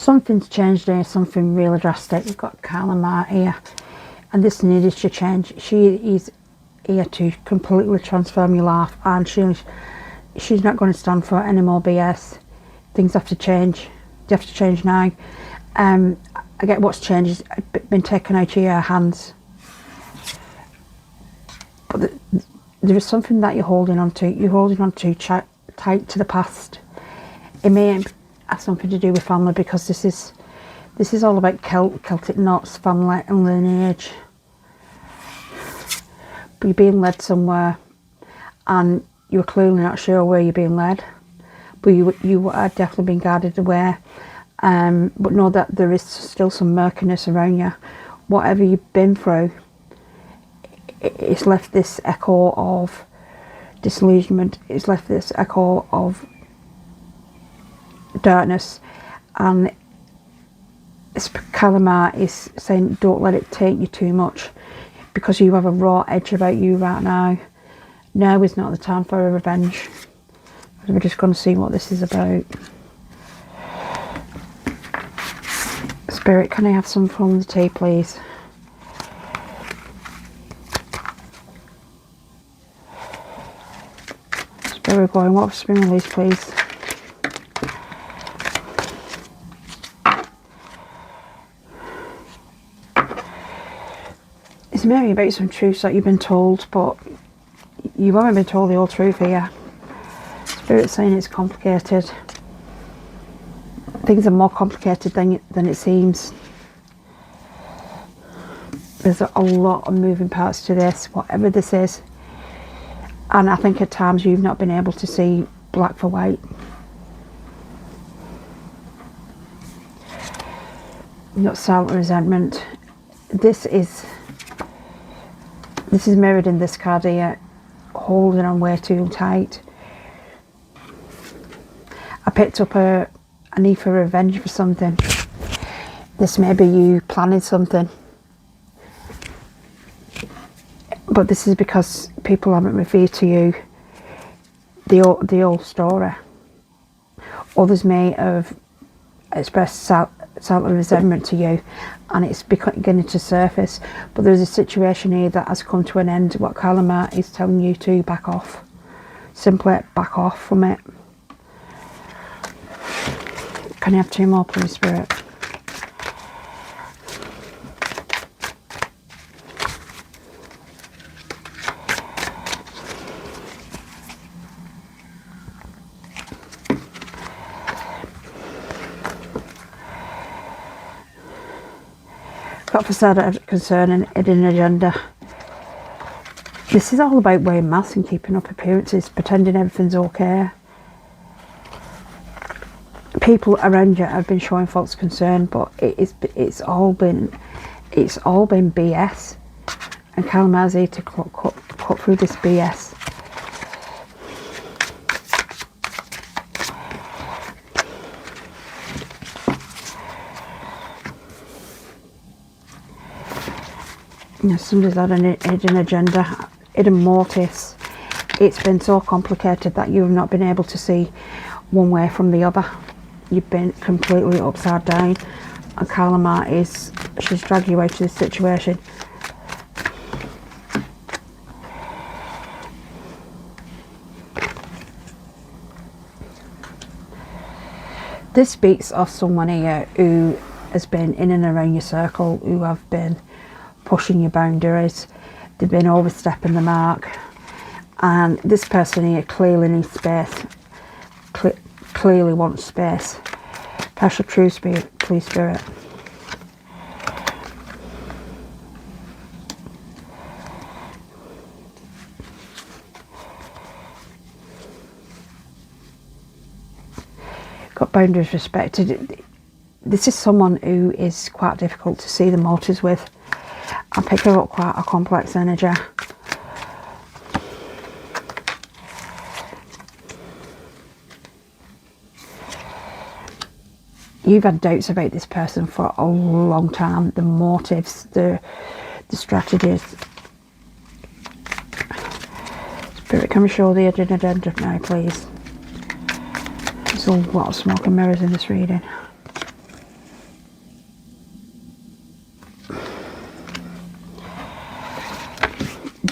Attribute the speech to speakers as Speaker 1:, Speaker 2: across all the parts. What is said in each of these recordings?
Speaker 1: Something's changed here, something really drastic. You've got Kalamar here, and this needed to change. She is here to completely transform your life, and she's not going to stand for any more BS. Things have to change. They have to change now. I get what's changed has been taken out of your hands, but there is something that you're holding on to. You're holding on to tight to the past. It may have something to do with family, because this is all about Celtic knots, family and lineage. But you're being led somewhere, and you're clearly not sure where you're being led, but you are definitely being guided away. But know that there is still some murkiness around you. Whatever you've been through, it's left this echo of disillusionment. It's left this echo of darkness, and Kalamar is saying, don't let it take you too much, because you have a raw edge about you right now. Now is not the time for a revenge. We're just going to see what this is about. Spirit, can I have some from the tea, please? Spirit going, what spring release, please? It's maybe about some truths that you've been told, but you haven't been told the whole truth here. Spirit's saying it's complicated. Things are more complicated than it seems. There's a lot of moving parts to this, whatever this is. And I think at times you've not been able to see black for white. You've got silent resentment. This is mirrored in this card here, holding on way too tight. I picked up a need for revenge for something. This may be you planning something, but this is because people haven't revealed to you the old story. Others may have expressed silent resentment to you, and it's beginning to surface. But there's a situation here that has come to an end. What Kalamar is telling you to back off. Simply back off from it. Can I have two more, please, Spirit? Got facade concern and hidden agenda. This is all about wearing masks and keeping up appearances, pretending everything's okay. People around you have been showing false concern, but it's all been BS, and Kalamar's here to cut through this BS. Somebody's had an hidden agenda, hidden motives. It's been so complicated that you've not been able to see one way from the other. You've been completely upside down, and Kalamar she's dragged you out of this situation. This speaks of someone here who has been in and around your circle, who have been pushing your boundaries. They've been overstepping the mark, and this person here clearly needs space, clearly wants space. Partial truth, please, Spirit. Got boundaries respected. This is someone who is quite difficult to see the motives with. I pick her up quite a complex energy. You've had doubts about this person for a long time. The motives, the strategies. Spirit, can we show the hidden agenda now, please? There's a lot of smoke and mirrors in this reading.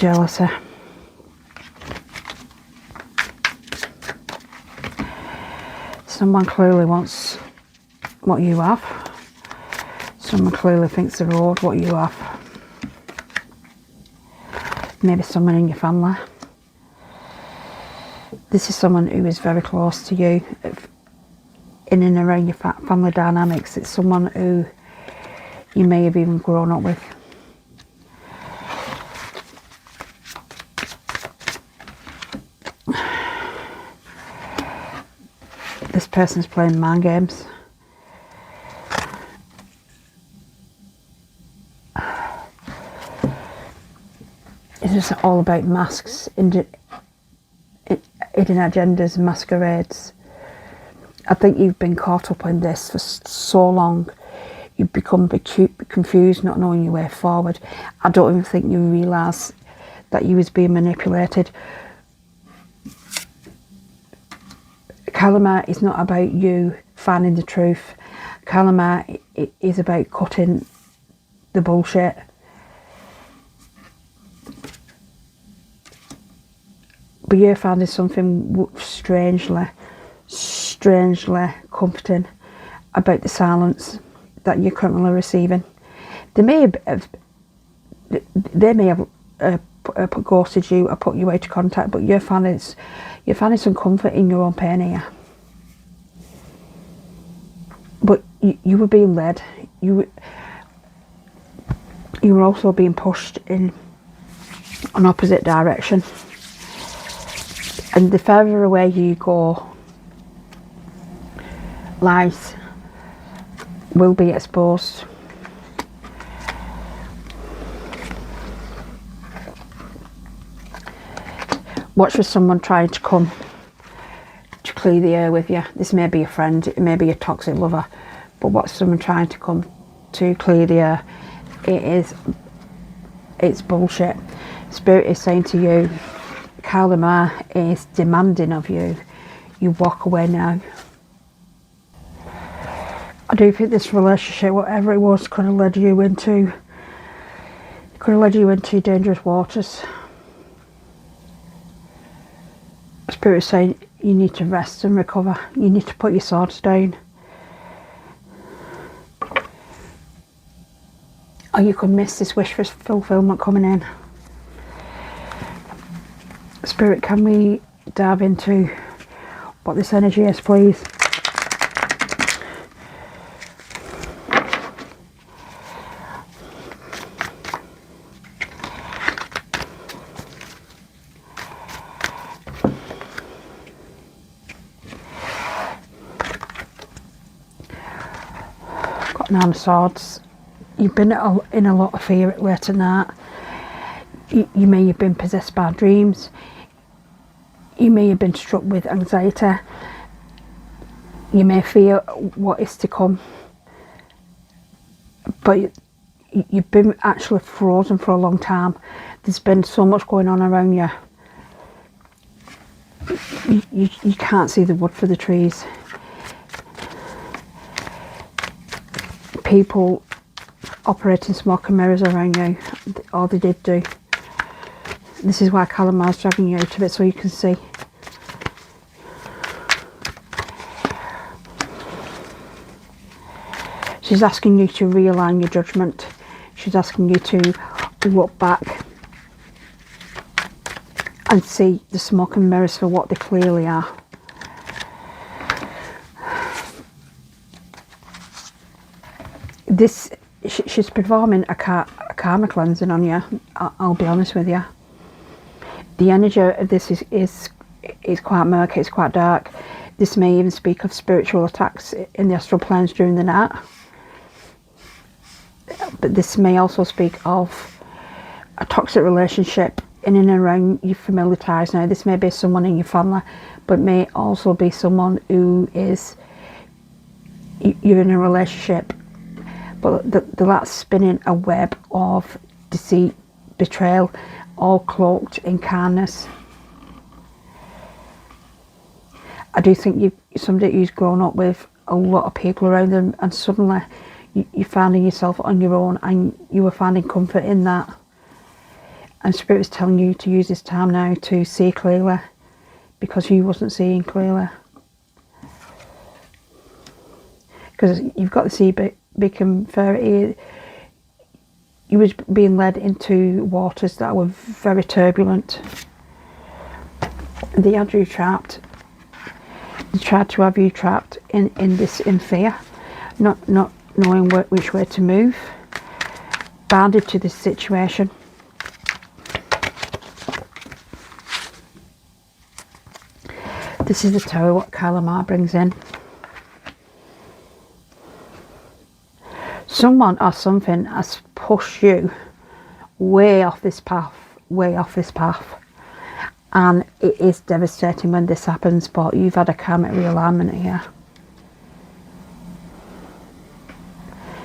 Speaker 1: jealousy. Someone clearly wants what you have. Someone clearly thinks they're owed what you have. Maybe someone in your family. This is someone who is very close to you. In and around your family dynamics. It's someone who you may have even grown up with. This person's playing mind games. It's just all about masks, hidden agendas, masquerades. I think you've been caught up in this for so long. You've become a bit confused, not knowing your way forward. I don't even think you realise that you was being manipulated. Karma is not about you finding the truth. Karma is about cutting the bullshit. But you're finding something strangely comforting about the silence that you're currently receiving. They may have ghosted you or put you out of contact, but you're finding some comfort in your own pain here. But you were being led. You were also being pushed in an opposite direction. And the further away you go, lies will be exposed. Watch for someone trying to come to clear the air with you. This may be a friend, it may be a toxic lover, but watch someone trying to come to clear the air. It's bullshit. Spirit is saying to you, karma is demanding of you. You walk away now. I do think this relationship, whatever it was, could have led you into dangerous waters. Spirit is saying you need to rest and recover. You need to put your swords down. Or you could miss this wish for fulfillment coming in. Spirit, can we dive into what this energy is, please? Got Nine of Swords. You've been in a lot of fear late tonight. You may have been possessed by dreams. You may have been struck with anxiety. You may fear what is to come. But you've been actually frozen for a long time. There's been so much going on around you. You can't see the wood for the trees. People operating smoke and mirrors around you, or they did do. This is why Kalamar's dragging you out of it, so you can see. She's asking you to realign your judgment. She's asking you to look back and see the smoke and mirrors for what they clearly are. She's performing a karma cleansing on you. I'll be honest with you. The energy of this is quite murky, it's quite dark. This may even speak of spiritual attacks in the astral planes during the night. But this may also speak of a toxic relationship in and around your familiar ties. Now, this may be someone in your family, but may also be someone who is, you're in a relationship, but that's spinning a web of deceit, betrayal, all cloaked in kindness. I do think you're somebody who's grown up with a lot of people around them, and suddenly you're finding yourself on your own, and you were finding comfort in that. And Spirit is telling you to use this time now to see clearly, because you wasn't seeing clearly. Because you've got the sea beacon fairy. You was being led into waters that were very turbulent. They had you trapped. They tried to have you trapped in fear, not knowing which way to move, bounded to this situation. This is the Tower, what Kalamar brings in. Someone or something has pushed you way off this path, and it is devastating when this happens, but you've had a karmic realignment here.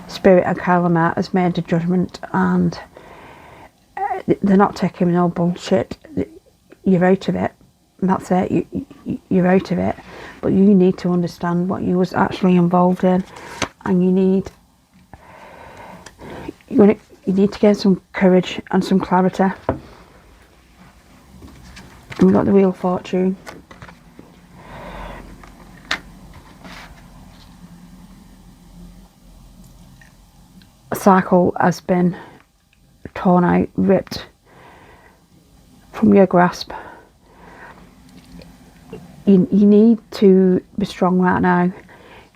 Speaker 1: Spirit and Kalamar has made a judgment, and they're not taking no bullshit. You're out of it. That's it. You're out of it. But you need to understand what you was actually involved in, and you need to gain some courage and some clarity. And we've got the Wheel of Fortune. A cycle has been torn out, ripped from your grasp. You need to be strong right now.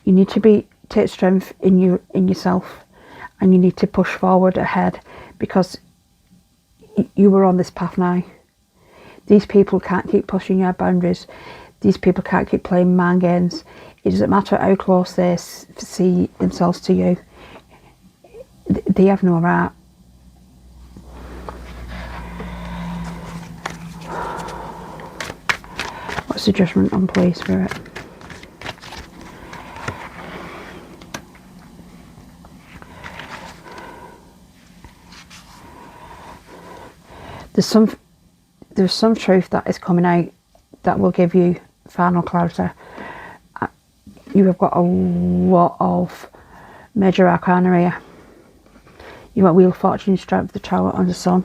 Speaker 1: You need to take strength in yourself, and you need to push forward ahead, because you were on this path now. These people can't keep pushing your boundaries. These people can't keep playing mind games. It doesn't matter how close they see themselves to you. They have no right. What's the judgment on, please, Spirit? There's some truth that is coming out that will give you final clarity. You have got a lot of major arcana here. You've got Wheel of Fortune, Strength, the Tower, and the Sun.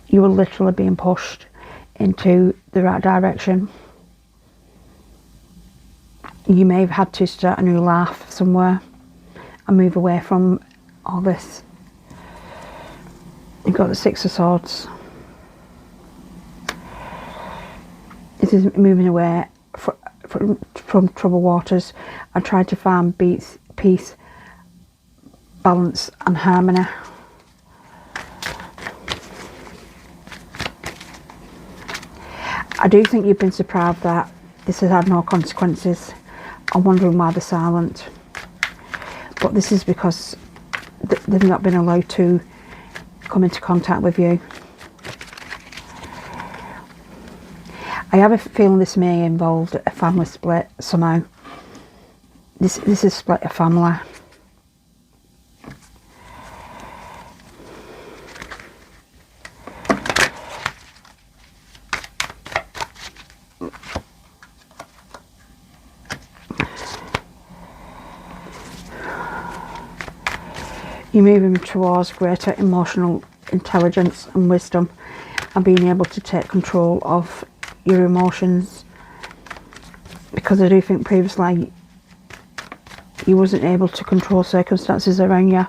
Speaker 1: You are literally being pushed into the right direction. You may have had to start a new life somewhere and move away from all this. You've got the Six of Swords. This is moving away from troubled waters and trying to find peace, balance and harmony. I do think you've been surprised that this has had no consequences. I'm wondering why they're silent. But this is because they've not been allowed to come into contact with you. I have a feeling this may involve a family split somehow. This is split a family. You're moving towards greater emotional intelligence and wisdom, and being able to take control of your emotions, because I do think previously you wasn't able to control circumstances around you.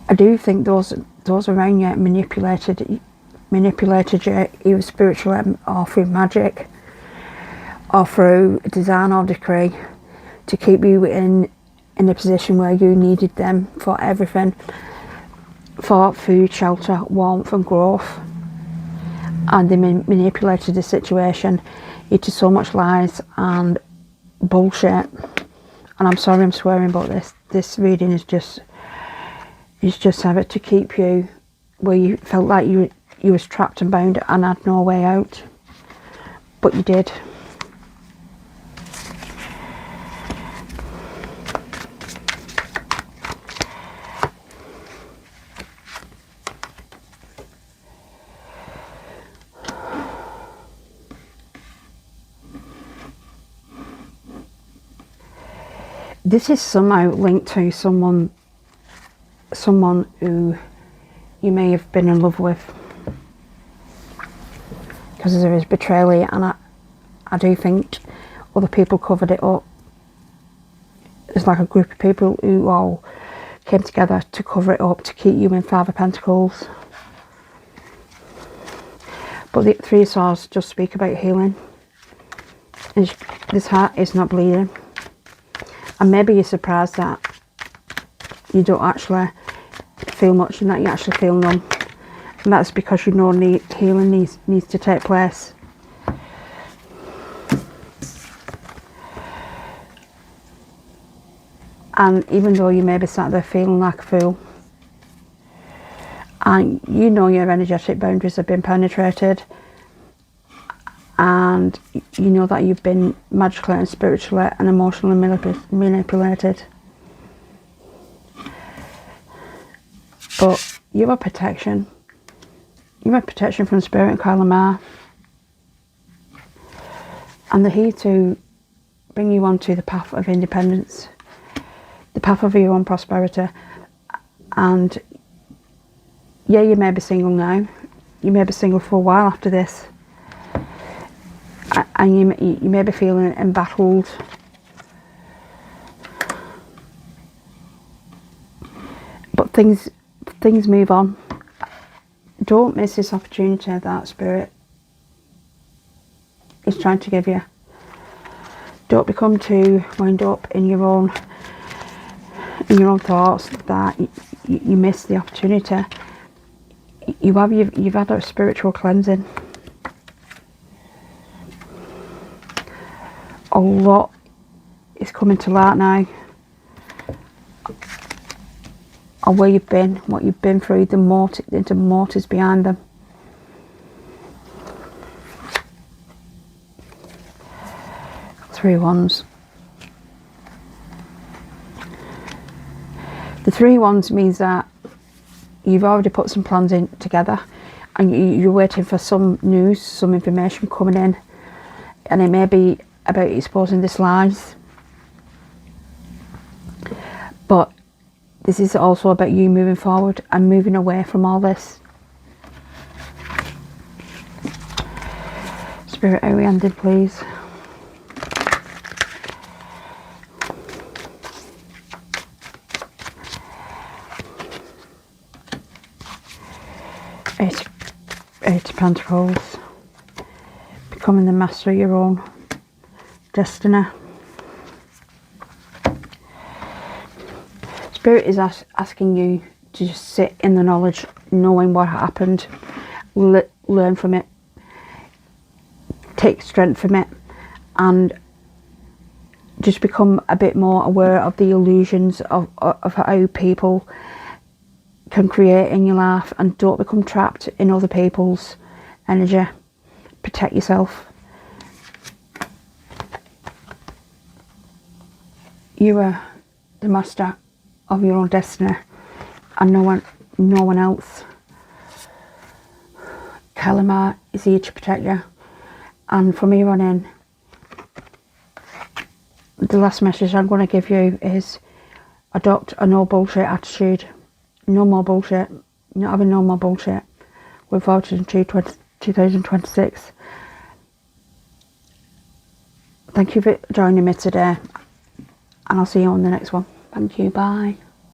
Speaker 1: I do think those around you manipulated you either spiritually or through magic or through design or decree to keep you in a position where you needed them for everything, for food, shelter, warmth and growth. And they manipulated the situation into so much lies and bullshit. And I'm sorry I'm swearing, but this reading is just have it to keep you where you felt like you was trapped and bound and had no way out, but you did. this is somehow linked to someone who you may have been in love with, because there is betrayal here, and I do think other people covered it up. It's like a group of people who all came together to cover it up, to keep you in Five of Pentacles. But the Three of Swords just speak about healing. And this heart is not bleeding. And maybe you're surprised that you don't actually feel much and that you actually feel numb. And that's because you know healing needs to take place. And even though you may be sat there feeling like a fool, and you know your energetic boundaries have been penetrated, and you know that you've been magically and spiritually and emotionally manipulated, but you have protection. You have protection from Spirit and Karma, and they're here to bring you onto the path of independence, the path of your own prosperity. And yeah, you may be single now, you may be single for a while after this, and you may be feeling embattled, but things move on. Don't miss this opportunity that Spirit is trying to give you. Don't become too wound up in your own thoughts that you miss the opportunity. You've had a spiritual cleansing. A lot is coming to light now of where you've been, what you've been through, the motives behind them. Three of Wands. The Three of Wands means that you've already put some plans in together, and you're waiting for some news, some information coming in, and it may be about exposing these lies, but this is also about you moving forward and moving away from all this. Spirit, how we ended, please. Eight of Pentacles. Becoming the master of your own destiny. Spirit is asking you to just sit in the knowledge, knowing what happened, learn from it, take strength from it, and just become a bit more aware of the illusions of how people can create in your life, and don't become trapped in other people's energy. Protect yourself. You are the master of your own destiny, and no one else. Kalima is here to protect you, and from here on in, the last message I'm going to give you is adopt a no bullshit attitude. No more bullshit. Not having no more bullshit. We're forward into 2026. Thank you for joining me today, and I'll see you on the next one. Thank you. Bye.